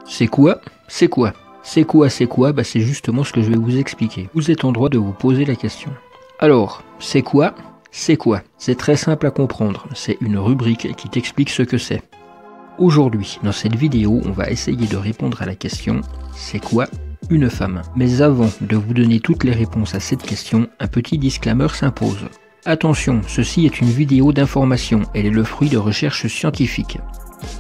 C'est quoi? C'est quoi? C'est quoi? C'est quoi? Bah c'est justement ce que je vais vous expliquer. Vous êtes en droit de vous poser la question. Alors, c'est quoi? C'est quoi? C'est très simple à comprendre. C'est une rubrique qui t'explique ce que c'est. Aujourd'hui, dans cette vidéo, on va essayer de répondre à la question « C'est quoi une femme ?» Mais avant de vous donner toutes les réponses à cette question, un petit disclaimer s'impose. Attention, ceci est une vidéo d'information, elle est le fruit de recherches scientifiques.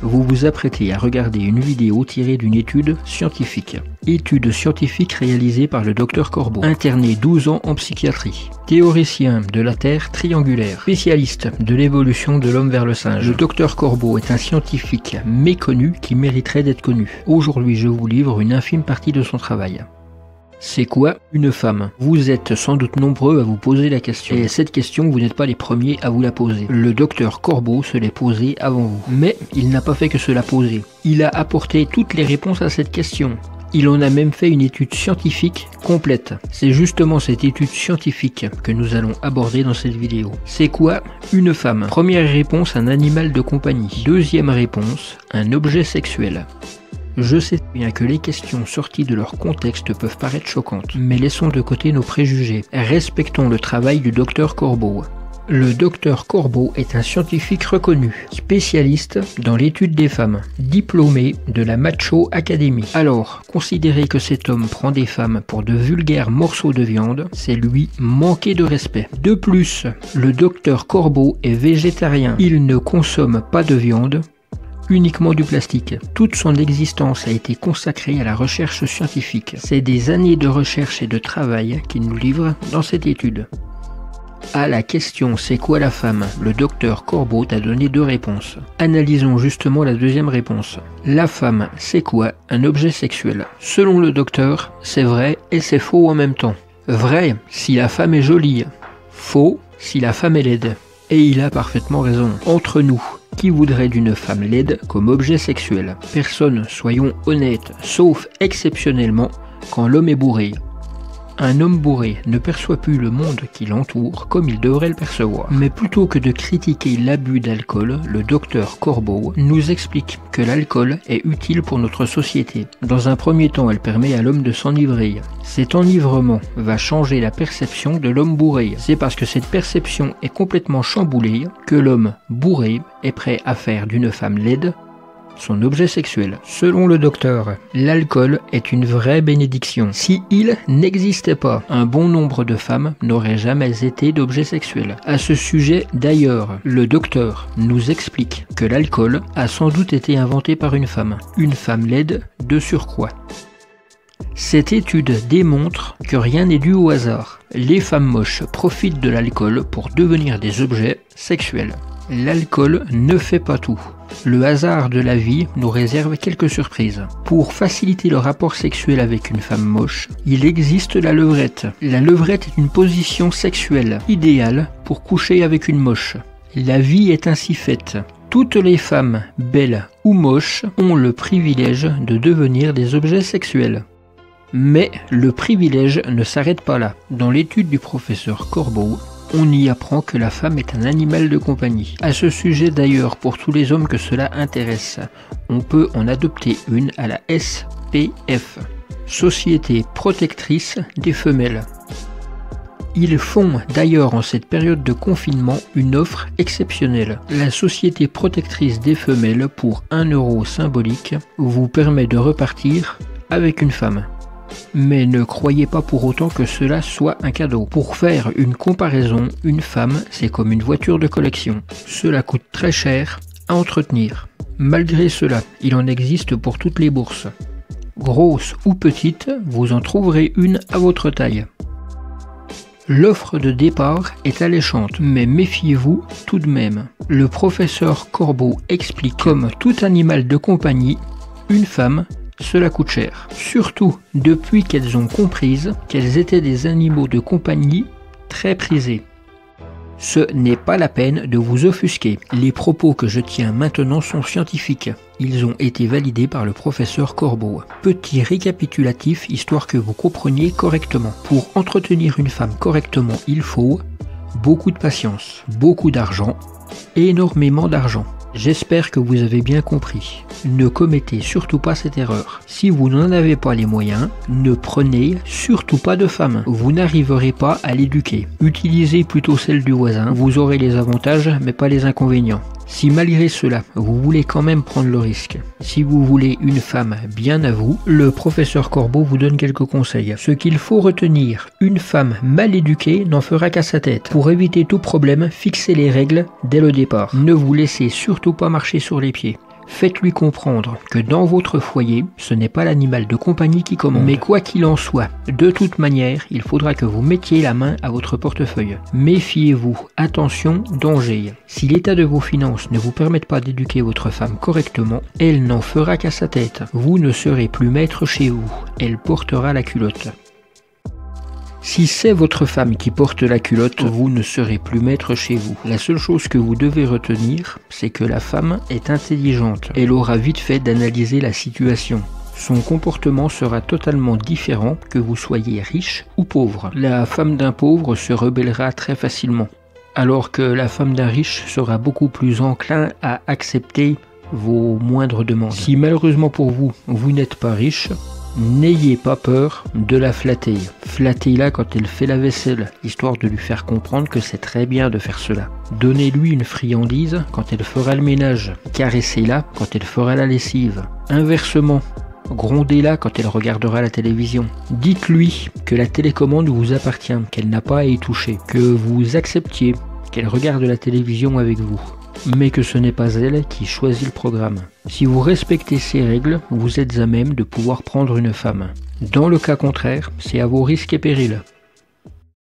Vous vous apprêtez à regarder une vidéo tirée d'une étude scientifique. Étude scientifique réalisée par le Dr Corbeau, interné 12 ans en psychiatrie. Théoricien de la Terre triangulaire, spécialiste de l'évolution de l'homme vers le singe. Le Dr Corbeau est un scientifique méconnu qui mériterait d'être connu. Aujourd'hui, je vous livre une infime partie de son travail. C'est quoi une femme? Vous êtes sans doute nombreux à vous poser la question. Et cette question, vous n'êtes pas les premiers à vous la poser. Le docteur Corbeau se l'est posée avant vous. Mais il n'a pas fait que se la poser. Il a apporté toutes les réponses à cette question. Il en a même fait une étude scientifique complète. C'est justement cette étude scientifique que nous allons aborder dans cette vidéo. C'est quoi une femme? Première réponse, un animal de compagnie. Deuxième réponse, un objet sexuel. Je sais bien que les questions sorties de leur contexte peuvent paraître choquantes, mais laissons de côté nos préjugés. Respectons le travail du docteur Corbeau. Le docteur Corbeau est un scientifique reconnu, spécialiste dans l'étude des femmes, diplômé de la Macho Academy. Alors, considérer que cet homme prend des femmes pour de vulgaires morceaux de viande, c'est lui manquer de respect. De plus, le docteur Corbeau est végétarien. Il ne consomme pas de viande, uniquement du plastique. Toute son existence a été consacrée à la recherche scientifique. C'est des années de recherche et de travail qu'il nous livre dans cette étude. À la question « C'est quoi la femme ?», le docteur Corbeau t'a donné deux réponses. Analysons justement la deuxième réponse. La femme, c'est quoi? Un objet sexuel. Selon le docteur, c'est vrai et c'est faux en même temps. Vrai si la femme est jolie. Faux si la femme est laide. Et il a parfaitement raison. Entre nous, qui voudrait d'une femme laide comme objet sexuel? Personne, soyons honnêtes, sauf exceptionnellement quand l'homme est bourré. Un homme bourré ne perçoit plus le monde qui l'entoure comme il devrait le percevoir. Mais plutôt que de critiquer l'abus d'alcool, le docteur Corbeau nous explique que l'alcool est utile pour notre société. Dans un premier temps, elle permet à l'homme de s'enivrer. Cet enivrement va changer la perception de l'homme bourré. C'est parce que cette perception est complètement chamboulée que l'homme bourré est prêt à faire d'une femme laide son objet sexuel. Selon le docteur, l'alcool est une vraie bénédiction. Si il n'existait pas, un bon nombre de femmes n'auraient jamais été d'objets sexuels. À ce sujet, d'ailleurs, le docteur nous explique que l'alcool a sans doute été inventé par une femme laide de surcroît. Cette étude démontre que rien n'est dû au hasard. Les femmes moches profitent de l'alcool pour devenir des objets sexuels. L'alcool ne fait pas tout. Le hasard de la vie nous réserve quelques surprises. Pour faciliter le rapport sexuel avec une femme moche, il existe la levrette. La levrette est une position sexuelle idéale pour coucher avec une moche. La vie est ainsi faite. Toutes les femmes, belles ou moches, ont le privilège de devenir des objets sexuels. Mais le privilège ne s'arrête pas là. Dans l'étude du professeur Corbeau, on y apprend que la femme est un animal de compagnie. À ce sujet d'ailleurs, pour tous les hommes que cela intéresse, on peut en adopter une à la SPF, Société Protectrice des Femelles. Ils font d'ailleurs en cette période de confinement une offre exceptionnelle. La Société Protectrice des Femelles, pour 1 € symbolique, vous permet de repartir avec une femme. Mais ne croyez pas pour autant que cela soit un cadeau. Pour faire une comparaison, une femme, c'est comme une voiture de collection. Cela coûte très cher à entretenir. Malgré cela, il en existe pour toutes les bourses. Grosse ou petite, vous en trouverez une à votre taille. L'offre de départ est alléchante, mais méfiez-vous tout de même. Le professeur Corbeau explique comme tout animal de compagnie, une femme, cela coûte cher. Surtout depuis qu'elles ont compris qu'elles étaient des animaux de compagnie très prisés. Ce n'est pas la peine de vous offusquer. Les propos que je tiens maintenant sont scientifiques. Ils ont été validés par le professeur Corbeau. Petit récapitulatif, histoire que vous compreniez correctement. Pour entretenir une femme correctement, il faut beaucoup de patience, beaucoup d'argent, énormément d'argent. J'espère que vous avez bien compris. Ne commettez surtout pas cette erreur. Si vous n'en avez pas les moyens, ne prenez surtout pas de femme. Vous n'arriverez pas à l'éduquer. Utilisez plutôt celle du voisin. Vous aurez les avantages mais pas les inconvénients. Si malgré cela, vous voulez quand même prendre le risque, si vous voulez une femme bien à vous, le professeur Corbeau vous donne quelques conseils. Ce qu'il faut retenir, une femme mal éduquée n'en fera qu'à sa tête. Pour éviter tout problème, fixez les règles dès le départ. Ne vous laissez surtout pas marcher sur les pieds. Faites-lui comprendre que dans votre foyer, ce n'est pas l'animal de compagnie qui commande. Mais quoi qu'il en soit, de toute manière, il faudra que vous mettiez la main à votre portefeuille. Méfiez-vous, attention, danger. Si l'état de vos finances ne vous permet pas d'éduquer votre femme correctement, elle n'en fera qu'à sa tête. Vous ne serez plus maître chez vous, elle portera la culotte. Si c'est votre femme qui porte la culotte, vous ne serez plus maître chez vous. La seule chose que vous devez retenir, c'est que la femme est intelligente. Elle aura vite fait d'analyser la situation. Son comportement sera totalement différent que vous soyez riche ou pauvre. La femme d'un pauvre se rebellera très facilement, alors que la femme d'un riche sera beaucoup plus enclin à accepter vos moindres demandes. Si malheureusement pour vous, vous n'êtes pas riche, n'ayez pas peur de la flatter. Flattez-la quand elle fait la vaisselle, histoire de lui faire comprendre que c'est très bien de faire cela. Donnez-lui une friandise quand elle fera le ménage. Caressez-la quand elle fera la lessive. Inversement, grondez-la quand elle regardera la télévision. Dites-lui que la télécommande vous appartient, qu'elle n'a pas à y toucher, que vous acceptiez qu'elle regarde la télévision avec vous, mais que ce n'est pas elle qui choisit le programme. Si vous respectez ces règles, vous êtes à même de pouvoir prendre une femme. Dans le cas contraire, c'est à vos risques et périls.